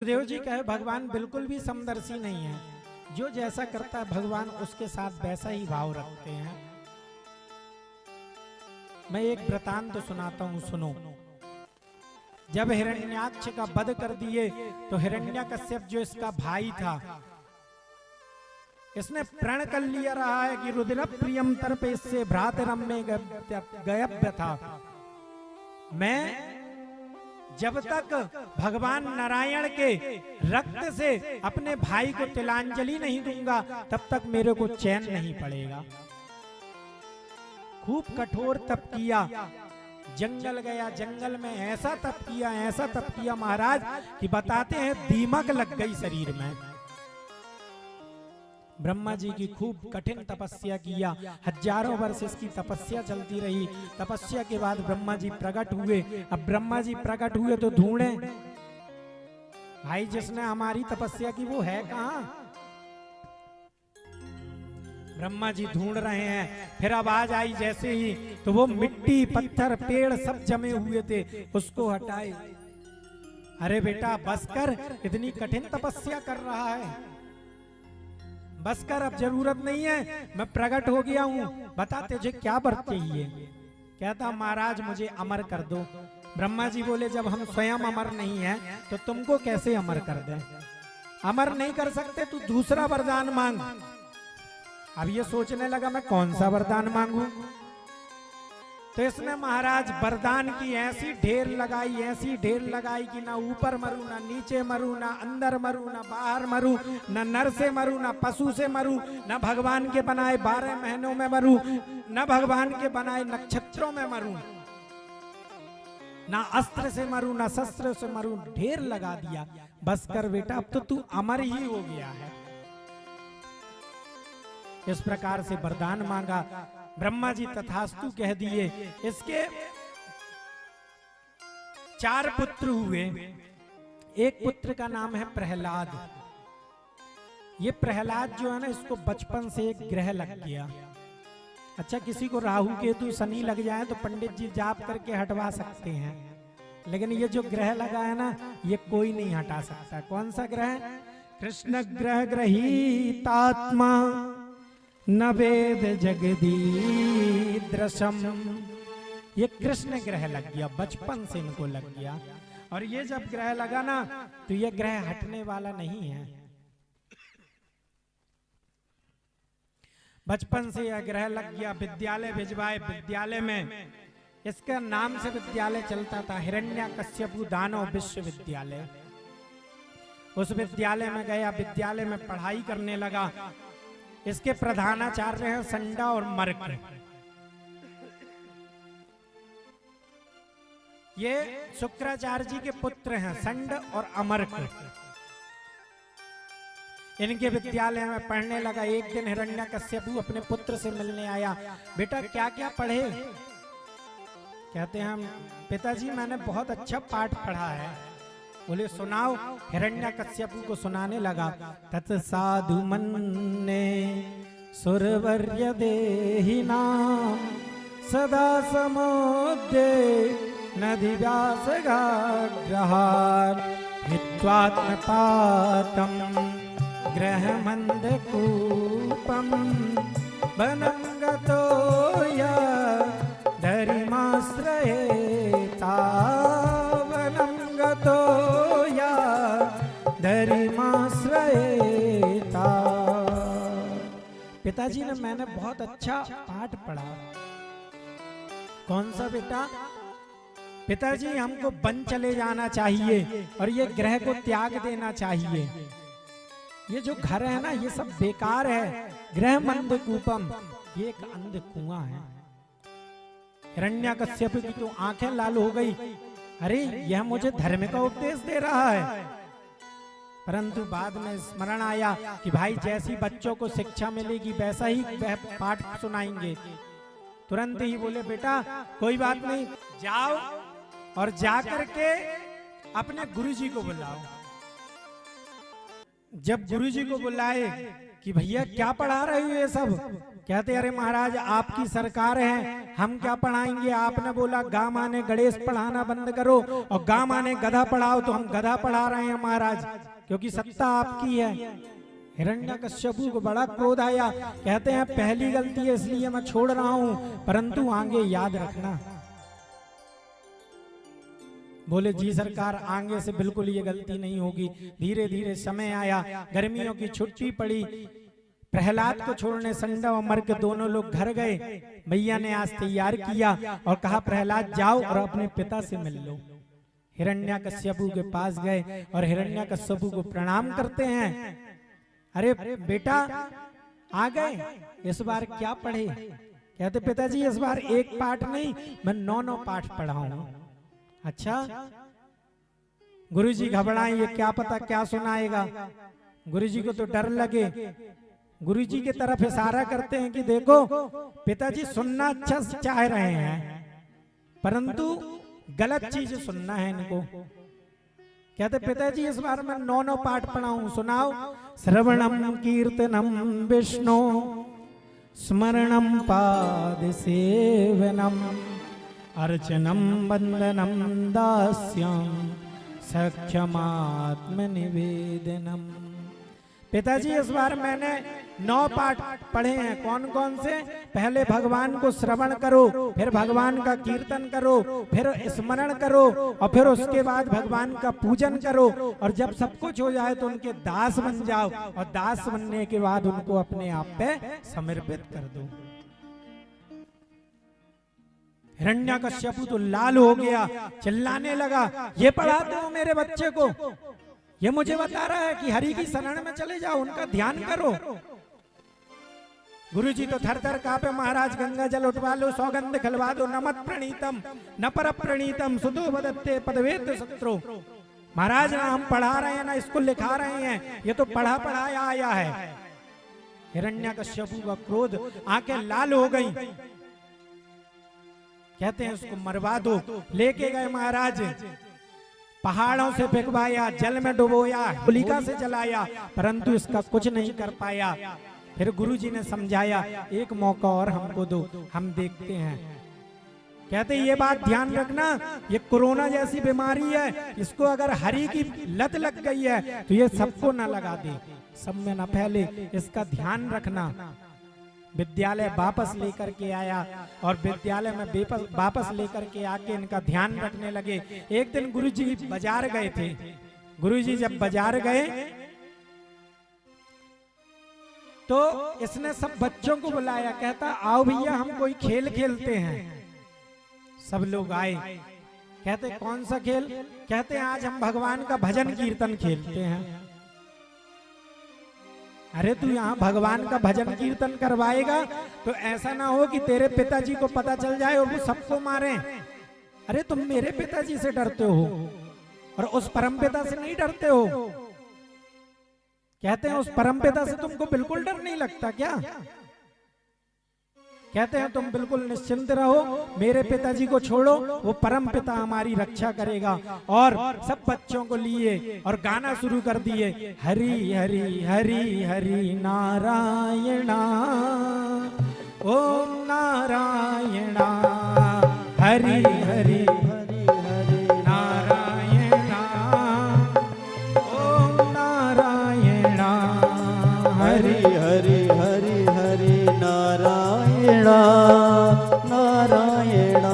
सुखदेव जी कहे भगवान बिल्कुल भी समदर्शी नहीं है, जो जैसा करता है भगवान उसके साथ वैसा ही भाव रखते हैं। मैं एक वृतांत तो सुनाता हूं, सुनो। जब हिरण्याक्ष का वध कर दिए तो हिरण्यकश्यप जो इसका भाई था, इसने प्रण कर लिया रहा है कि रुद्र प्रियम तर्प इससे भ्रातरम में गयव्य था। मैं जब तक भगवान नारायण के रक्त से अपने भाई को तिलांजलि नहीं दूंगा तब तक मेरे को चैन नहीं पड़ेगा। खूब कठोर तप किया, जंगल गया, जंगल में ऐसा तप किया महाराज कि बताते हैं दीमक लग गई शरीर में। ब्रह्मा जी की खूब कठिन तपस्या किया, हजारों वर्ष इसकी तपस्या चलती रही। तपस्या के बाद ब्रह्मा जी प्रकट हुए। अब ब्रह्मा जी प्रकट हुए तो ढूंढे भाई जिसने हमारी तपस्या की वो है कहां। ब्रह्मा जी ढूंढ रहे हैं, फिर आवाज आई जैसे ही तो वो मिट्टी पत्थर पेड़ सब जमे हुए थे उसको हटाए। अरे बेटा बस कर, इतनी कठिन तपस्या कर रहा है, बस कर, अब जरूरत नहीं है, मैं प्रकट हो गया हूं, बता तुझे क्या वर चाहिए। कहता महाराज मुझे अमर कर दो। ब्रह्मा जी बोले जब हम स्वयं अमर नहीं है तो तुमको कैसे अमर कर दें। अमर नहीं कर सकते तू दूसरा वरदान मांग। अब ये सोचने लगा मैं कौन सा वरदान मांगू। तो इसने महाराज वरदान की ऐसी ढेर लगाई कि ना ऊपर मरू, ना नीचे मरू, ना अंदर मरू, ना बाहर मरू, ना नर से मरू, ना पशु से मरू, ना भगवान के बनाए 12 महीनों में मरू, ना भगवान के बनाए नक्षत्रों में मरू, ना अस्त्र से मरू, ना शस्त्र से मरू। ढेर लगा दिया। बस कर बेटा, अब तो तू अमर ही हो गया है। इस प्रकार से वरदान मांगा। ब्रह्मा जी तथास्तु कह दिए। इसके 4 पुत्र हुए। एक पुत्र का नाम है प्रहलाद। ये प्रहलाद जो है ना, इसको बचपन से एक ग्रह लग गया। अच्छा, किसी को राहु केतु शनि लग जाए तो पंडित जी जाप करके हटवा सकते हैं, लेकिन ये जो ग्रह लगा है ना, ये कोई नहीं हटा सकता। कौन सा ग्रह? कृष्ण ग्रह ग्रहीतात्मा न वेद जगदीदृशम। ये कृष्ण ग्रह लग गया, बचपन से इनको लग गया। और ये जब ग्रह लगा ना तो ये ग्रह हटने वाला नहीं है। बचपन से यह ग्रह लग गया। विद्यालय भिजवाए। विद्यालय में इसका नाम से विद्यालय चलता था, हिरण्यकश्यपु दानव विश्वविद्यालय। उस विद्यालय में गया, विद्यालय में पढ़ाई करने लगा। इसके प्रधानाचार्य हैं संडा और मर्क। ये शुक्राचार्य जी के पुत्र हैं, संड और अमर्क। इनके विद्यालय में पढ़ने लगा। एक दिन हिरण्यकश्यपु अपने पुत्र से मिलने आया। बेटा क्या क्या पढ़े? कहते हैं पिताजी मैंने बहुत अच्छा पाठ पढ़ा है। बोले सुनाओ। हिरण्यकश्यपु को सुनाने लगा। तत् साधु मन्ने सुरवर्य देहिनां सदा समोद्ये नदि व्यासगाग्रहान् हित्वात्मपातं ग्रहमन्दकूपं वनं गतो धरिमाश्रयेता वनं गतो धरिमाश्रयेता। पिताजी ने मैंने बहुत अच्छा पाठ पढ़ा। कौन सा बेटा? पिताजी हमको वन चले जाना चाहिए और ये ग्रह को त्याग देना चाहिए। ये जो घर है ना ये सब बेकार है। ग्रह मंदकूपम, ये एक अंध कुआं है। हिरण्यकश्यप की तो आंखें लाल हो गई। अरे यह मुझे धर्म का उपदेश दे रहा है। परंतु बाद में स्मरण आया कि भाई जैसी बच्चों को शिक्षा मिलेगी वैसा ही वह पाठ सुनाएंगे। तुरंत ही बोले बेटा कोई बात नहीं, जाओ और जाकर के अपने गुरुजी को बुलाओ। जब गुरुजी को बुलाए कि भैया क्या पढ़ा रहे हो ये सब। कहते अरे महाराज आपकी सरकार है, हम क्या पढ़ाएंगे। आपने बोला गां माने गणेश पढ़ाना बंद करो और गां माने गधा पढ़ाओ, तो हम गधा पढ़ा रहे हैं महाराज, क्योंकि सत्ता आपकी है। हिरण्यकश्यपु को बड़ा क्रोध आया। कहते हैं पहली गलती है इसलिए मैं छोड़ रहा हूं, परंतु आगे याद रखना। बोले जी सरकार, आगे से बिल्कुल ये गलती नहीं होगी। धीरे धीरे समय आया, गर्मियों की छुट्टी पड़ी, प्रहलाद को छोड़ने संडव और मर्क दोनों लोग घर गए। भैया ने आज तैयार किया और कहा प्रहलाद जाओ और अपने पिता से मिल लो। हिरण्यकश्यपु के पास गए और हिरण्यकश्यपु को प्रणाम करते हैं। अरे बेटा आ गए, इस बार क्या पढ़े। कहते पिताजी इस बार एक पाठ नहीं, मैं 9 पाठ पढ़ा हूं। अच्छा गुरुजी घबराए, ये क्या पता क्या सुनाएगा। गुरुजी को तो डर लगे, गुरुजी की तरफ इशारा करते हैं कि देखो पिताजी सुनना अच्छा चाह रहे हैं, परंतु गलत चीज सुनना है इनको। कहते पिताजी इस बार मैं 9 पाठ पढ़ा हूं, सुनाओ। श्रवणम कीर्तनम विष्णु स्मरणम पाद सेवनम अर्चनम वंदनम दास्यम सख्यमात्म निवेदनम। पिताजी इस बार मैंने 9 पाठ पढ़े हैं। कौन कौन से? पहले भगवान को श्रवण करो, फिर भगवान का कीर्तन करो, फिर स्मरण करो और फिर उसके बाद भगवान का पूजन करो, और जब सब कुछ हो जाए तो उनके दास बन जाओ, और दास बनने के बाद उनको अपने आप पे समर्पित कर दो। हिरण्यकश्यपु तो लाल हो गया, चिल्लाने लगा, ये पढ़ाते हो मेरे बच्चे को, ये मुझे बता रहा है कि हरि की शरण में चले जाओ, उनका ध्यान करो। गुरुजी तो थर थर कांपे, महाराज गंगा जल उठवा लो, सौगंध खिलवा दो, नमत प्रणीतम न पर प्रणीतम सुदो बदत्ते पदवेत शत्रु। महाराज ना हम पढ़ा रहे हैं ना इसको लिखा रहे हैं, ये तो पढ़ा पढ़ाया आया है। हिरण्यकश्यपु का क्रोध, आंखें लाल हो गई। कहते हैं उसको मरवा दो। लेके गए महाराज, पहाड़ों से फेंकवाया, जल में डुबोया, होलिका से जलाया, परंतु इसका कुछ नहीं कर पाया। फिर गुरुजी ने समझाया, एक मौका और हमको दो, हम देखते हैं। कहते ये बात ध्यान रखना, ये कोरोना जैसी बीमारी है, इसको अगर हरि की लत लग गई है तो ये सबको ना लगा दे, सब में ना फैले, इसका ध्यान रखना। विद्यालय वापस लेकर के आया और विद्यालय में वापस लेकर के आके इनका ध्यान रखने लगे। एक दिन गुरुजी बाजार गए थे। गुरुजी जब बाजार गए तो इसने सब बच्चों को बुलाया, कहता आओ भैया हम कोई खेल खेलते हैं। सब लोग आए। कहते कौन सा खेल? कहते आज हम भगवान का भजन कीर्तन खेलते हैं। अरे तू यहाँ भगवान का भजन कीर्तन करवाएगा तो ऐसा ना हो कि तेरे पिताजी को पता चल जाए और वो सबको मारे। अरे तुम मेरे पिताजी से डरते हो और उस परमपिता से नहीं डरते हो। कहते हैं उस परमपिता से तुमको बिल्कुल डर नहीं लगता क्या? कहते हैं तुम बिल्कुल निश्चिंत रहो, मेरे पिताजी को छोड़ो, वो परम पिता हमारी रक्षा करेगा। और सब बच्चों को लिए और गाना शुरू कर दिए, हरि हरि हरि हरि नारायणा ओम नारायणा हरि हरि हरि हरि नारायणा ओम नारायणा हरि हरि हरि हरि नारायणा नारायणा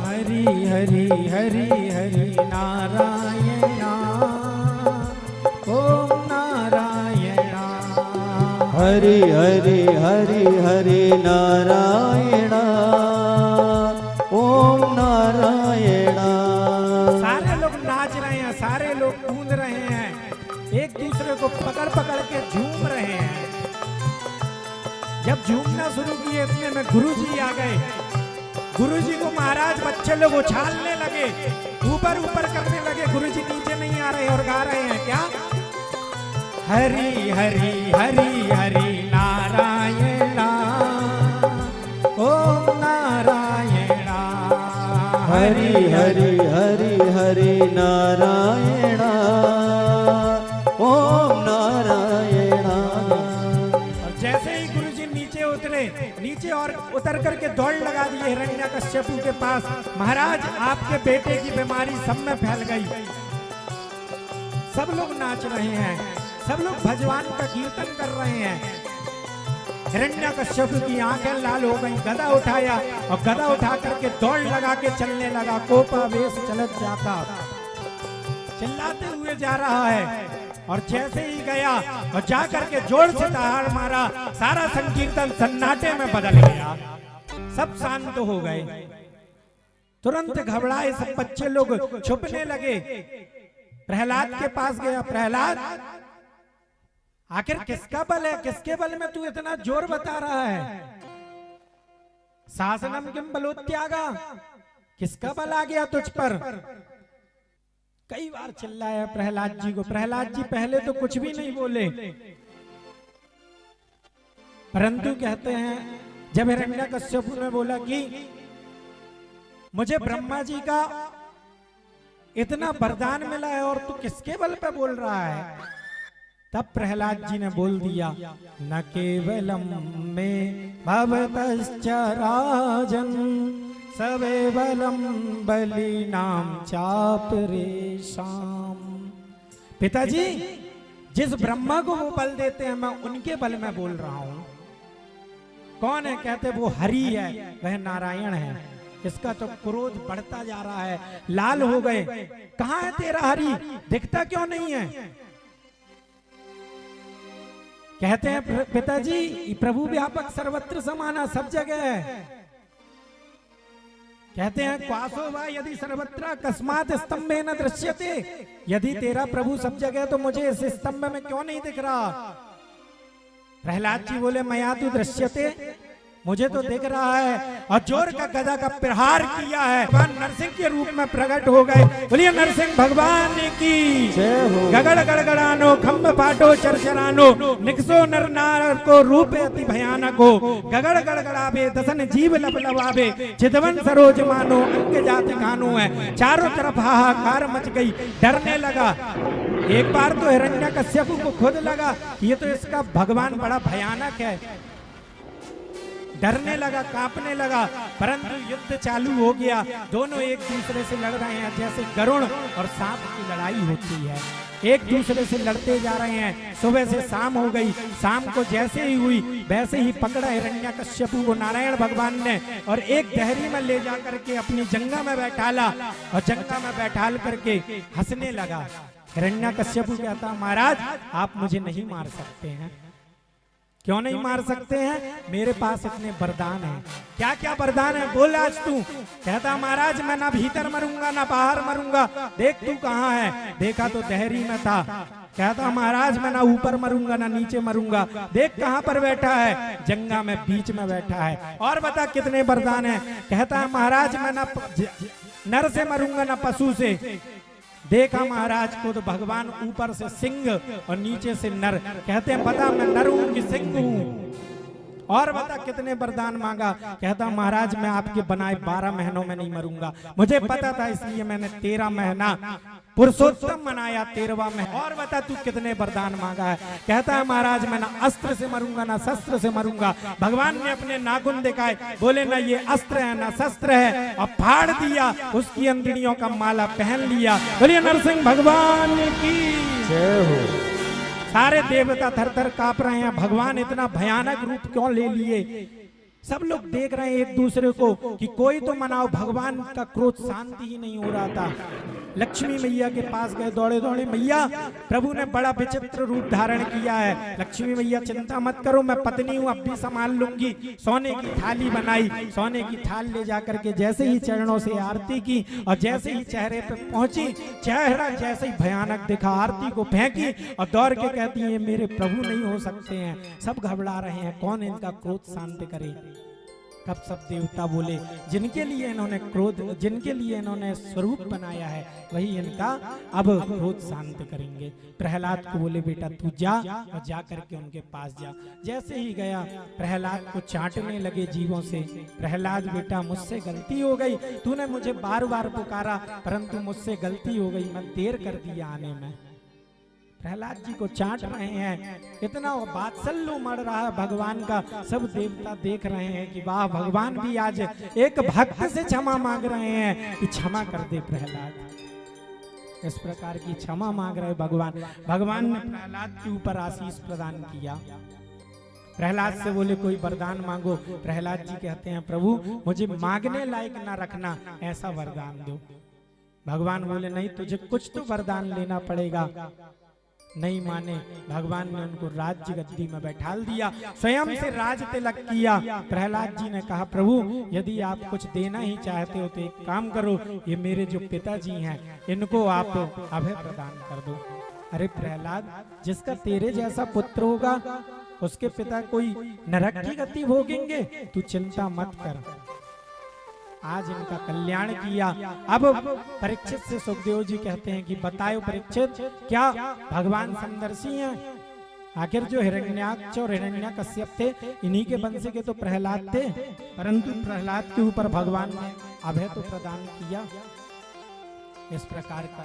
हरि हरि हरि हरि नारायणा ओम नारायणा हरि हरि हरि हरि नारायणा ओम नारायणा। सारे लोग नाच रहे हैं, सारे लोग कूद रहे हैं, एक दूसरे को पकड़ पकड़ के झूम रहे हैं। जब झूमना शुरू किए इतने में गुरुजी आ गए। गुरुजी को महाराज बच्चे लोग उछालने लगे, ऊपर ऊपर करने लगे। गुरुजी नीचे नहीं आ रहे और गा रहे हैं क्या? हरि हरि हरि हरि नारायणा ओम नारायणा हरि हरि हरि हरि नारायणा ओम नारायणा उतर करके दौड़ लगा दी हिरण्यकश्यपु के पास। महाराज आपके बेटे की बीमारी सब में फैल गई। सब लोग नाच रहे हैं, सब लोग भगवान का कीर्तन कर रहे हैं। हिरण्यकश्यपु की आंखें लाल हो गई, गदा उठाया और गदा उठा करके दौड़ लगा के चलने लगा। कोपावेश चलत जाता, चिल्लाते हुए जा रहा है। और जैसे ही गया और जा करके जोर से दहाड़ मारा, सारा संकीर्तन सन्नाटे में बदल गया। सब शांत हो गए। तुरंत घबराए सब बच्चे लोग छुपने लगे। प्रहलाद के पास गया। प्रहलाद, आखिर किसका बल है, किसके बल में तू इतना जोर बता रहा है? शासनम किम बलोत्यागा, किसका बल आ गया तुझ पर? कई बार चिल्लाया प्रहलाद जी को। प्रहलाद जी पहले तो कुछ भी नहीं बोले, परंतु कहते हैं जब हिरण्यकश्यपु ने बोला कि मुझे ब्रह्मा जी का इतना वरदान मिला है और तू किसके बल पे बोल रहा है, तब प्रहलाद जी ने बोल दिया, न केवलम में भवतश्च राजन सवे बलम बलि नाम चापरेशाम। पिताजी, जिस ब्रह्मा को वो बल देते हैं मैं उनके बल में बोल रहा हूं। कौन है? कहते वो हरि है, वह नारायण है। इसका तो क्रोध बढ़ता जा रहा है, लाल हो गए। कहां है तेरा हरि, दिखता क्यों नहीं है? कहते हैं पिताजी प्रभु व्यापक सर्वत्र समाना, सब जगह है। कहते हैं क्वासो वा यदि सर्वत्र अकस्मात स्तंभे न दृश्यते, यदि तेरा प्रभु सब जगह तो मुझे इस स्तंभ में क्यों नहीं दिख रहा? प्रहलाद जी बोले मया तु दृश्यते, मुझे तो दिख रहा है। और जोर का गदा का प्रहार किया है। भगवान नरसिंह के रूप में प्रकट हो गए। बोलिए नरसिंह भगवान की गगड़ गड़गड़ानो खम्भ पाटो चरचरानो निकसो नर नार को रूप अति भयानक हो। गगड़ गड़गड़ावे दसन जीव लब लबावे चितवन सरोज मानो अंग जाति गानो है। चारों तरफ हाहाकार मच गई, डरने लगा। एक बार तो हिरण्यकश्यपु को खुद लगा ये तो इसका भगवान बड़ा भयानक है, डरने लगा, कांपने लगा। परंतु युद्ध चालू हो गया। दोनों एक दूसरे से लड़ रहे हैं जैसे गरुड़ और सांप की लड़ाई होती है। एक दूसरे से लड़ते जा रहे हैं। सुबह से शाम हो गई। शाम को जैसे ही हुई वैसे ही पकड़ा हिरण्यकश्यपु को नारायण भगवान ने और एक दहरी में ले जा करके अपनी जंगा में बैठाला और जंगा में बैठाल करके हंसने लगा। हिरण्यकश्यपु कहता महाराज आप मुझे नहीं मार सकते हैं। क्यों नहीं मार सकते हैं? मेरे पास इतने वरदान हैं। क्या क्या वरदान है बोल आज तू। कहता महाराज मैं ना भीतर मरूंगा ना बाहर मरूंगा, देख तू कहाँ है। देखा तो दहरी में था। कहता महाराज मैं ना ऊपर मरूंगा ना नीचे मरूंगा, देख कहाँ पर बैठा है, जंगा में बीच में बैठा है। और बता कितने वरदान है। कहता है महाराज मैं ना नर से मरूंगा ना पशु से। देखा महाराज को तो भगवान ऊपर से सिंह और नीचे से नर। कहते हैं बता मैं नर हूं कि सिंह हूं। और बता कितने वरदान मांगा। कहता महाराज मैं आपके बनाए 12 महीनों में नहीं मरूंगा, मुझे पता था इसलिए मैंने 13 महीना पुरुषोत्तम मनाया 13वां महीना। और बता तू कितने वरदान मांगा है। कहता है महाराज मैं ना अस्त्र से मरूंगा ना शस्त्र से मरूंगा। भगवान ने अपने नाखून दिखाए, बोले ना ये अस्त्र है ना शस्त्र है, और फाड़ दिया उसकी अंतड़ियों का माला पहन लिया। बोलिए नरसिंह भगवान की जय हो। सारे देवता थर थर कांप रहे हैं। भगवान इतना भयानक रूप क्यों ले लिए? सब लोग देख रहे हैं एक दूसरे को कि कोई तो मनाओ। भगवान का क्रोध शांति ही नहीं हो रहा था। लक्ष्मी मैया के पास गए दौड़े दौड़े, मैया प्रभु ने बड़ा विचित्र रूप धारण किया है। लक्ष्मी मैया चिंता मत करो, मैं पत्नी हूँ, अब भी संभाल लूंगी। सोने की थाली बनाई, सोने की थाल ले जाकर के जैसे ही चरणों से आरती की और जैसे ही चेहरे पे पहुंची, चेहरा जैसे ही भयानक दिखा, आरती को फेंकी और दौड़ के कहती है मेरे प्रभु नहीं हो सकते हैं। सब घबरा रहे हैं, कौन इनका क्रोध शांत करे। तब सब देवता बोले जिनके लिए इन्होंने क्रोध, जिनके लिए इन्होंने स्वरूप बनाया है वही इनका अब क्रोध शांत करेंगे। प्रहलाद को बोले बेटा तू जा और जा करके उनके पास जा। जैसे ही गया प्रहलाद को चाटने लगे जीवों से। प्रहलाद बेटा मुझसे गलती हो गई, तूने मुझे बार बार पुकारा परंतु मुझसे गलती हो गई, मैं देर कर दिया आने में। प्रहलाद जी को चाट रहे हैं, इतना वात्सल्य उमड़ रहा है भगवान का। सब देवता देख रहे हैं कि वाह, भगवान भी आज एक भक्त से क्षमा मांग रहे हैं कि क्षमा कर दे प्रहलाद। इस प्रकार की क्षमा मांग रहे भगवान। भगवान ने प्रहलाद के ऊपर आशीष प्रदान किया। प्रहलाद से बोले कोई वरदान मांगो। प्रहलाद जी कहते हैं प्रभु मुझे मांगने लायक ना रखना, ऐसा वरदान दो। भगवान बोले नहीं, तुझे कुछ तो वरदान लेना पड़ेगा। नहीं माने, भगवान ने उनको राज्य गद्दी में बैठाल दिया, स्वयं से राज तिलक किया। प्रहलाद जी ने कहा प्रभु यदि आप कुछ देना ही चाहते हो तो एक काम करो, ये मेरे जो पिताजी हैं इनको आप अभय प्रदान कर दो। अरे प्रहलाद, जिसका तेरे जैसा पुत्र होगा उसके पिता कोई नरक की गति भोगेंगे, तू चिंता मत कर। आज इनका कल्याण किया। अब परीक्षित से सुखदेव जी कहते हैं कि बताओ परीक्षित, क्या भगवान समदर्शी हैं? आखिर जो हिरण्याक्ष और हिरण्यकश्यप थे इन्हीं के वंश के तो प्रहलाद थे, परंतु प्रहलाद के ऊपर भगवान ने अभय तो प्रदान किया। इस प्रकार का